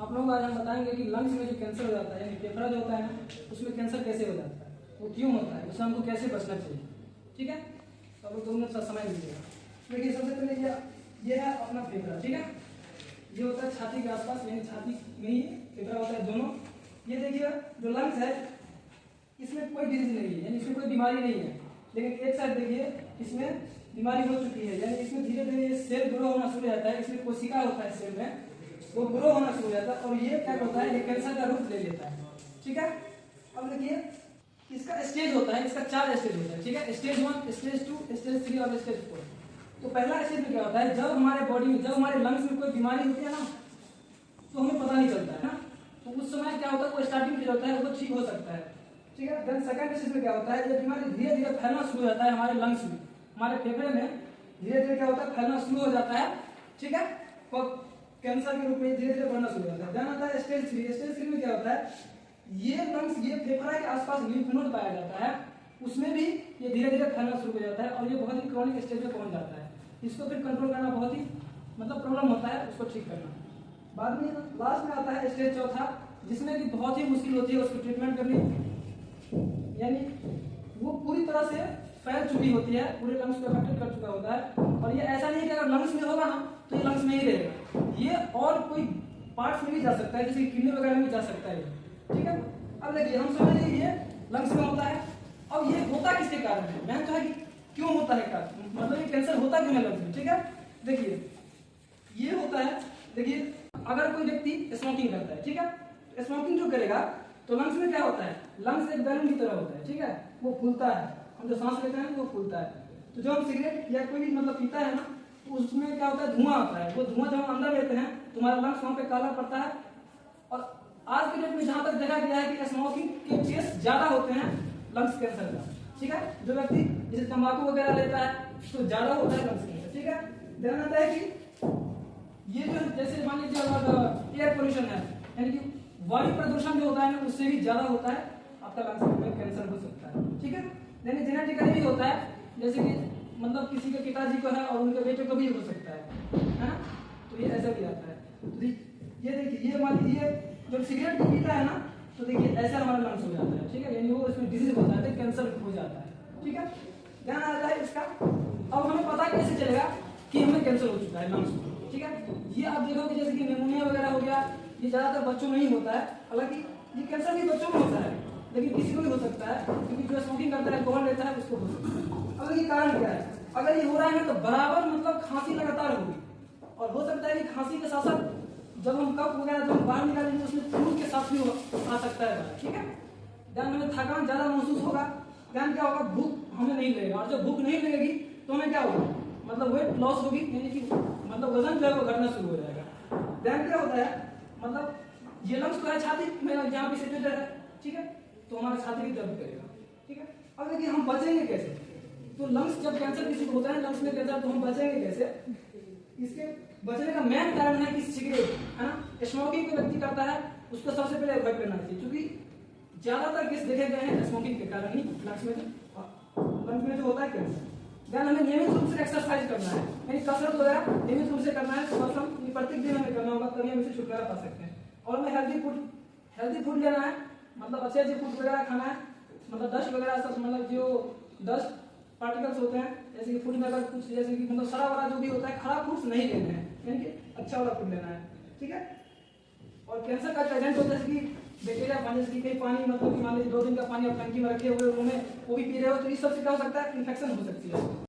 आप लोग आज हम बताएंगे कि लंग्स में जो कैंसर हो जाता है यानी फेफड़ा जो होता है ना, उसमें कैंसर कैसे हो जाता है, वो क्यों होता है, उससे हमको कैसे बचना चाहिए। ठीक है, तो आप लोग 2 मिनट सा समय लीजिएगा। देखिए सबसे पहले ये है अपना फेफड़ा। ठीक है, ये होता है छाती के आसपास, यानी छाती में ही फेफड़ा होता है दोनों। ये देखिए जो लंग्स है इसमें कोई डिजीज नहीं है, यानी इसमें कोई बीमारी नहीं है, लेकिन एक साइड देखिए इसमें बीमारी हो चुकी है, यानी इसमें धीरे धीरे सेल ग्रो होना शुरू हो जाता है। इसमें कोशिका होता है सेल में, वो ग्रो होना शुरू हो जाता है और ये क्या होता है, ये कैंसर का रूप ले लेता है। ठीक है, अब देखिए इसका स्टेज होता है, इसका 4 स्टेज होता है। ठीक है, स्टेज 1, स्टेज 2, स्टेज 3 और स्टेज 4। तो पहला स्टेज में क्या होता है, जब हमारे बॉडी में, जब हमारे लंग्स में कोई बीमारी होती है ना, तो हमें पता नहीं चलता है ना, तो उस समय क्या होता है, वो स्टार्टिंग फेज होता है, वो ठीक हो सकता है। ठीक है, देन सेकंड स्टेज में क्या होता है, ये बीमारी धीरे धीरे फैलना शुरू हो जाता है हमारे लंग्स में, हमारे फेफड़े में धीरे धीरे क्या होता है, फैलना शुरू हो जाता है। ठीक है, तो कैंसर के रूप में धीरे धीरे बढ़ना शुरू हो जाता है। देन आता है स्टेज 3। स्टेज 3 में क्या होता है, ये लंग्स, ये फेफड़ा के आसपास लिम्फ नोड पाया जाता है, उसमें भी ये धीरे धीरे फैलना शुरू हो जाता है और ये बहुत ही क्रॉनिक स्टेज में पहुंच जाता है। इसको फिर कंट्रोल करना बहुत ही प्रॉब्लम होता है, उसको ठीक करना। बाद में लास्ट में आता है स्टेज 4, जिसमें कि बहुत ही मुश्किल होती है उसको ट्रीटमेंट करनी, यानी वो पूरी तरह से फैल चुकी होती है, पूरे लंग्स को अफेक्ट कर चुका होता है। और ये ऐसा नहीं है कि अगर लंग्स में होगा ना तो ये लंग्स में ही रहेगा, ये और कोई पार्ट्स में भी जा सकता है, जैसे किडनी वगैरह में भी जा सकता है। ठीक है, अब देखिए हम समझ लीजिए ये लंग्स में होता है। अब ये होता किसके कारण है, मैं तो है कि क्यों होता है कारण, मतलब ये कैंसर होता क्यों है लंग्स में। ठीक है, देखिए ये होता है, देखिए अगर कोई व्यक्ति स्मोकिंग करता है, ठीक है, स्मोकिंग जो करेगा तो लंग्स में क्या होता है, लंग्स एक बैलून की तरह होता है। ठीक है, वो फूलता है, हम जो सांस लेते हैं वो फूलता है। तो जब हम सिगरेट या कोई भी पीता है ना, तो उसमें क्या होता है, धुआं आता है। वो धुआं जब हम अंदर लेते हैं तो हमारा लंग्स वहां पे काला पड़ता है। और आज के डेट में जहां तक देखा गया है कि स्मोकिंग के केस ज्यादा होते हैं लंग्स कैंसर का। ठीक है, जो व्यक्ति जैसे तंबाकू वगैरह लेता है तो ज्यादा होता है लंग्स कैंसर। ठीक है, ध्यान आता है कि ये जो जैसे मान लीजिए अगर एयर पोल्यूशन है, यानी कि वायु प्रदूषण जो होता है ना, उससे भी ज्यादा होता है आपका लंग्स में कैंसर हो सकता है। ठीक है, यानी जेनेटिकली भी होता है, जैसे कि किसी के पिताजी को है और उनके बेटे को भी हो सकता है ना, तो ये ऐसा भी आता है। तो ये देखिए, ये मान लीजिए जब सिगरेट भी पीता है ना, तो देखिए ऐसा हमारा लंग्स हो जाता है। ठीक है, यानी वो इसमें डिजीज होता है, कैंसर हो जाता है। ठीक है, ध्यान आता है इसका। अब हमें पता कैसे चलेगा कि हमें कैंसर हो चुका है लंग्स में। ठीक है, ये आप देखोगे जैसे कि निमोनिया वगैरह हो गया, ये ज्यादातर बच्चों में ही होता है। हालांकि ये कैंसर भी बच्चों में होता है, लेकिन किसी को भी हो सकता है, क्योंकि जो स्मोकिंग करता है, अल्कोहल लेता है, उसको हो सकता है। अब ये कारण क्या है, अगर ये हो रहा है ना तो बराबर खांसी लगातार होगी, और हो सकता है कि खांसी के साथ साथ जब हम कफ वगैरह जब बाहर निकालेंगे उसमें फ्लू के साथ भी आ सकता है। ठीक है, ध्यान हमें थकान ज्यादा महसूस होगा, ध्यान क्या होगा, भूख हमें नहीं लगेगा, और जब भूख नहीं लगेगी तो हमें क्या होगा, वेट लॉस होगी, यानी कि वजन जो है वो घटना शुरू हो जाएगा। ध्यान क्या होता है, ये लंग्स तो है छाती में जहाँ भी सिचुएटेड है। ठीक है, तो हमारा छाती भी दर्द करेगा। ठीक है, अब देखिए हम बचेंगे कैसे, तो लंग्स जब कैंसर किसी को होता है लंग्स में कैंसर, तो हम बचेंगे कैसे, इसके बचने का मेन कारण है कि सिगरेट, है ना, स्मोकिंग को व्यक्ति करता है, उसको सबसे पहले अवॉइड करना चाहिए, क्योंकि ज्यादातर केस देखे गए हैं स्मोकिंग के कारण ही लंग्स में जो होता है कैंसर। ध्यान हमें नियमित रूप से एक्सरसाइज करना है, यानी कसरत वगैरह नियमित रूप से करना है, प्रत्येक दिन हमें करना होगा, तभी हम इसे छुटकारा पा सकते हैं। और हमें हेल्दी फूड लेना है, अच्छे फूड वगैरह खाना है, डस्ट वगैरह सब, जो डस्ट पार्टिकल्स होते हैं, जैसे कि फूड में अगर कुछ जैसे कि सड़ा वाला जो भी होता है, खराब फूड्स नहीं लेने हैं, यानी कि अच्छा वाला फूड लेना है। ठीक है, और कैंसर का एजेंट होता है जैसे कि बैक्टीरिया, जैसे कि कई पानी मान लीजिए 2 दिन का पानी आप टंकी में रखे हुए वो भी पी रहे हो, तो इस सबसे क्या हो सकता है, इन्फेक्शन हो सकती है।